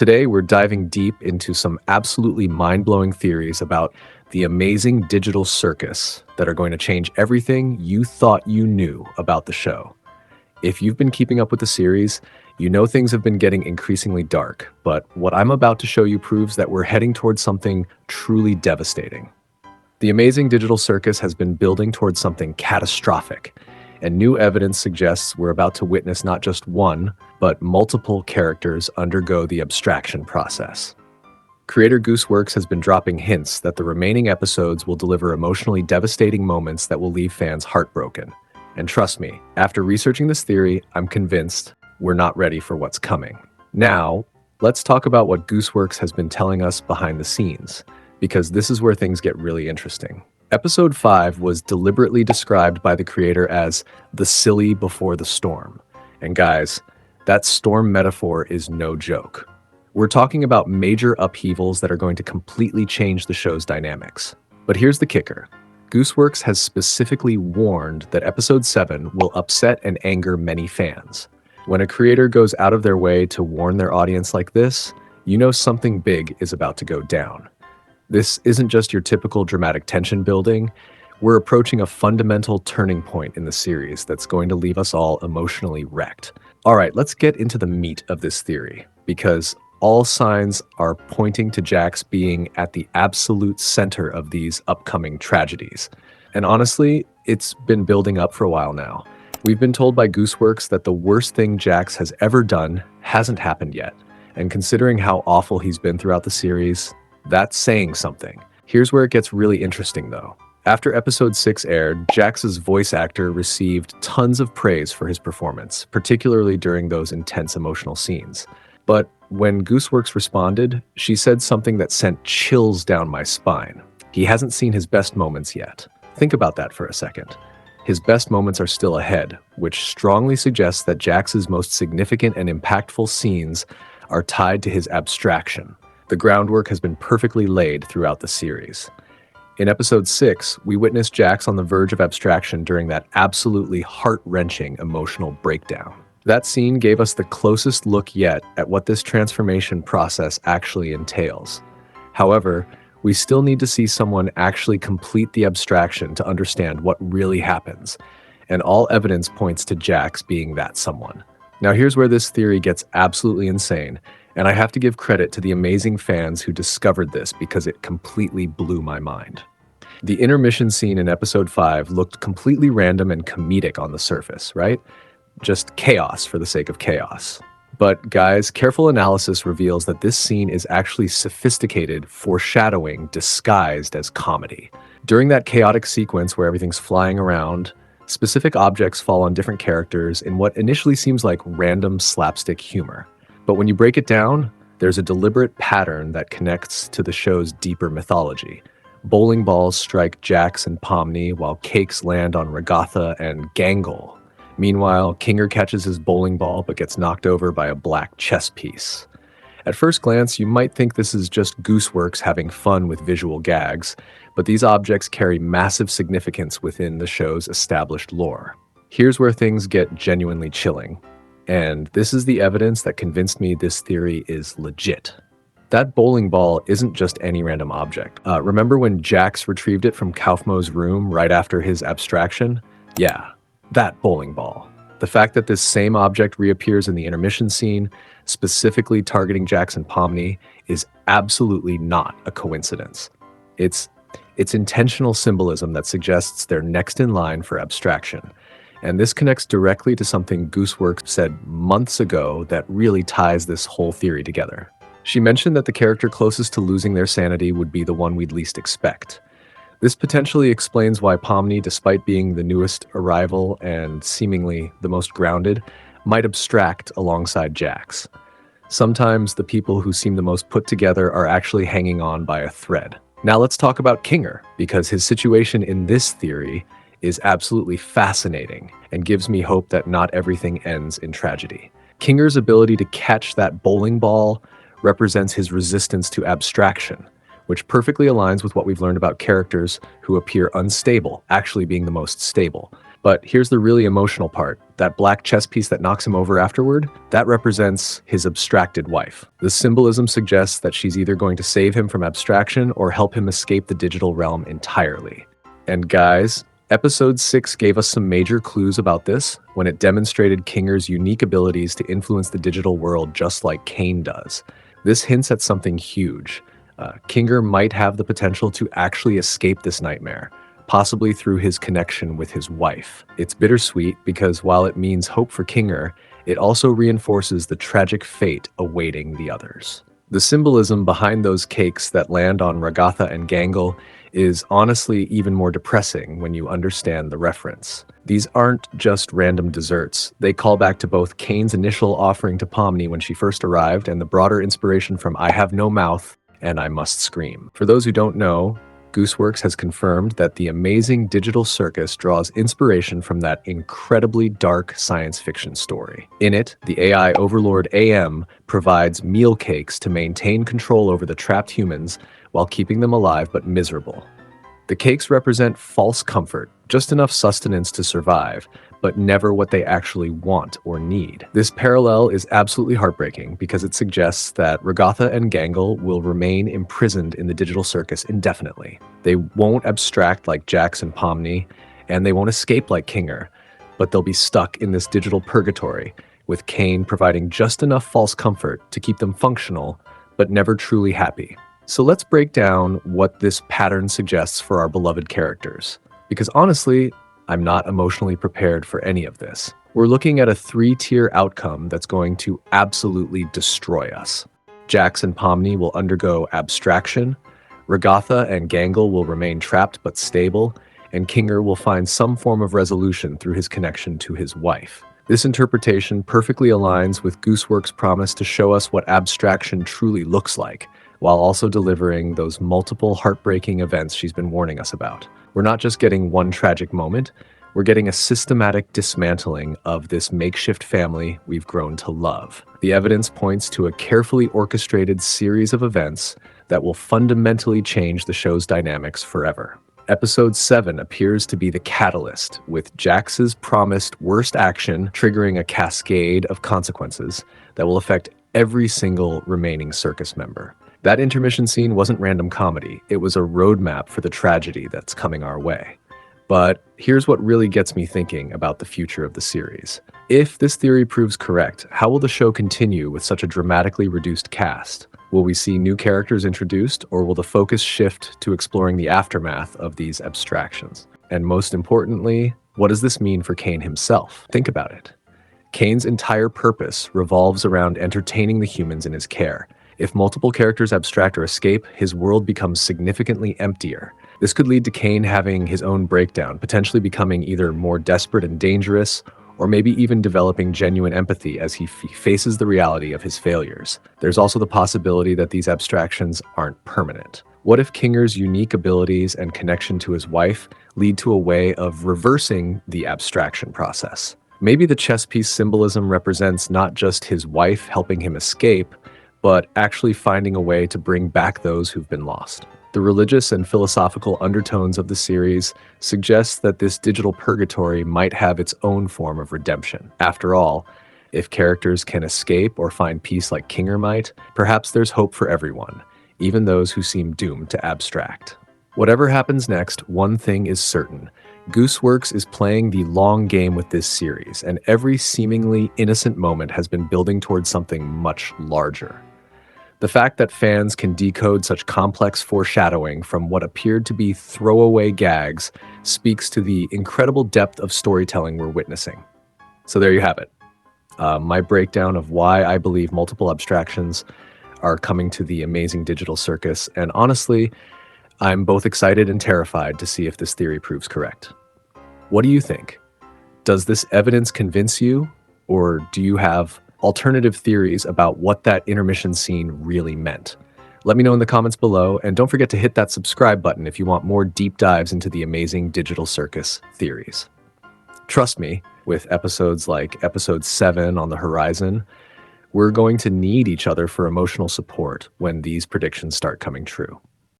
Today, we're diving deep into some absolutely mind-blowing theories about the amazing digital circus that are going to change everything you thought you knew about the show. If you've been keeping up with the series, you know things have been getting increasingly dark, but what I'm about to show you proves that we're heading towards something truly devastating. The amazing digital circus has been building towards something catastrophic, and new evidence suggests we're about to witness not just one, but multiple characters undergo the abstraction process. Creator Gooseworks has been dropping hints that the remaining episodes will deliver emotionally devastating moments that will leave fans heartbroken. And trust me, after researching this theory, I'm convinced we're not ready for what's coming. Now, let's talk about what Gooseworks has been telling us behind the scenes, because this is where things get really interesting. Episode 5 was deliberately described by the creator as the silly before the storm. And guys, that storm metaphor is no joke. We're talking about major upheavals that are going to completely change the show's dynamics. But here's the kicker. Gooseworks has specifically warned that Episode 7 will upset and anger many fans. When a creator goes out of their way to warn their audience like this, you know something big is about to go down. This isn't just your typical dramatic tension building. We're approaching a fundamental turning point in the series that's going to leave us all emotionally wrecked. All right, let's get into the meat of this theory, because all signs are pointing to JAX being at the absolute center of these upcoming tragedies. And honestly, it's been building up for a while now. We've been told by Gooseworks that the worst thing JAX has ever done hasn't happened yet. And considering how awful he's been throughout the series, that's saying something. Here's where it gets really interesting though. After Episode 6 aired, JAX's voice actor received tons of praise for his performance, particularly during those intense emotional scenes. But when Gooseworks responded, she said something that sent chills down my spine. He hasn't seen his best moments yet. Think about that for a second. His best moments are still ahead, which strongly suggests that JAX's most significant and impactful scenes are tied to his abstraction. The groundwork has been perfectly laid throughout the series. In Episode 6, we witnessed JAX on the verge of abstraction during that absolutely heart-wrenching emotional breakdown. That scene gave us the closest look yet at what this transformation process actually entails. However, we still need to see someone actually complete the abstraction to understand what really happens, and all evidence points to JAX being that someone. Now here's where this theory gets absolutely insane, and I have to give credit to the amazing fans who discovered this because it completely blew my mind. The intermission scene in Episode 5 looked completely random and comedic on the surface, right? Just chaos for the sake of chaos. But guys, careful analysis reveals that this scene is actually sophisticated foreshadowing disguised as comedy. During that chaotic sequence where everything's flying around, specific objects fall on different characters in what initially seems like random slapstick humor. But when you break it down, there's a deliberate pattern that connects to the show's deeper mythology. Bowling balls strike JAX and Pomni, while cakes land on Regatha and Gangle. Meanwhile, Kinger catches his bowling ball but gets knocked over by a black chess piece. At first glance, you might think this is just Gooseworks having fun with visual gags, but these objects carry massive significance within the show's established lore. Here's where things get genuinely chilling. And this is the evidence that convinced me this theory is legit. That bowling ball isn't just any random object. Remember when JAX retrieved it from Kaufmo's room right after his abstraction? Yeah, that bowling ball. The fact that this same object reappears in the intermission scene, specifically targeting JAX and Pomni, is absolutely not a coincidence. It's intentional symbolism that suggests they're next in line for abstraction. And this connects directly to something Gooseworks said months ago that really ties this whole theory together. She mentioned that the character closest to losing their sanity would be the one we'd least expect. This potentially explains why Pomni, despite being the newest arrival and seemingly the most grounded, might abstract alongside JAX. Sometimes the people who seem the most put together are actually hanging on by a thread. Now let's talk about Kinger, because his situation in this theory is absolutely fascinating and gives me hope that not everything ends in tragedy. Kinger's ability to catch that bowling ball represents his resistance to abstraction, which perfectly aligns with what we've learned about characters who appear unstable actually being the most stable. But here's the really emotional part. That black chess piece that knocks him over afterward, that represents his abstracted wife. The symbolism suggests that she's either going to save him from abstraction or help him escape the digital realm entirely. And guys, Episode 6 gave us some major clues about this when it demonstrated Kinger's unique abilities to influence the digital world just like Kane does. This hints at something huge. Kinger might have the potential to actually escape this nightmare, possibly through his connection with his wife. It's bittersweet because while it means hope for Kinger, it also reinforces the tragic fate awaiting the others. The symbolism behind those cakes that land on Ragatha and Gangle is honestly even more depressing when you understand the reference. These aren't just random desserts. They call back to both Kane's initial offering to Pomni when she first arrived and the broader inspiration from I Have No Mouth and I Must Scream. For those who don't know, Gooseworks has confirmed that the amazing digital circus draws inspiration from that incredibly dark science fiction story. In it, the AI overlord AM provides meal cakes to maintain control over the trapped humans while keeping them alive but miserable. The cakes represent false comfort, just enough sustenance to survive, but never what they actually want or need. This parallel is absolutely heartbreaking because it suggests that Ragatha and Gangle will remain imprisoned in the digital circus indefinitely. They won't abstract like JAX and Pomni, and they won't escape like Kinger, but they'll be stuck in this digital purgatory, with Kane providing just enough false comfort to keep them functional, but never truly happy. So let's break down what this pattern suggests for our beloved characters. Because honestly, I'm not emotionally prepared for any of this. We're looking at a 3-tier outcome that's going to absolutely destroy us. JAX and Pomni will undergo abstraction, Ragatha and Gangle will remain trapped but stable, and Kinger will find some form of resolution through his connection to his wife. This interpretation perfectly aligns with Gooseworks' promise to show us what abstraction truly looks like, while also delivering those multiple heartbreaking events she's been warning us about. We're not just getting one tragic moment, we're getting a systematic dismantling of this makeshift family we've grown to love. The evidence points to a carefully orchestrated series of events that will fundamentally change the show's dynamics forever. Episode 7 appears to be the catalyst, with JAX's promised worst action triggering a cascade of consequences that will affect every single remaining circus member. That intermission scene wasn't random comedy, it was a roadmap for the tragedy that's coming our way. But here's what really gets me thinking about the future of the series. If this theory proves correct, how will the show continue with such a dramatically reduced cast? Will we see new characters introduced, or will the focus shift to exploring the aftermath of these abstractions? And most importantly, what does this mean for Kane himself? Think about it. Kane's entire purpose revolves around entertaining the humans in his care. If multiple characters abstract or escape, his world becomes significantly emptier. This could lead to Kane having his own breakdown, potentially becoming either more desperate and dangerous, or maybe even developing genuine empathy as he faces the reality of his failures. There's also the possibility that these abstractions aren't permanent. What if Kinger's unique abilities and connection to his wife lead to a way of reversing the abstraction process? Maybe the chess piece symbolism represents not just his wife helping him escape, but actually finding a way to bring back those who've been lost. The religious and philosophical undertones of the series suggest that this digital purgatory might have its own form of redemption. After all, if characters can escape or find peace like Kinger might, perhaps there's hope for everyone, even those who seem doomed to abstract. Whatever happens next, one thing is certain. Gooseworks is playing the long game with this series, and every seemingly innocent moment has been building towards something much larger. The fact that fans can decode such complex foreshadowing from what appeared to be throwaway gags speaks to the incredible depth of storytelling we're witnessing. So there you have it. My breakdown of why I believe multiple abstractions are coming to the amazing digital circus, and honestly, I'm both excited and terrified to see if this theory proves correct. What do you think? Does this evidence convince you, or do you have alternative theories about what that intermission scene really meant? Let me know in the comments below, and don't forget to hit that subscribe button if you want more deep dives into the amazing digital circus theories. Trust me, with episodes like episode 7 on the horizon, we're going to need each other for emotional support when these predictions start coming true.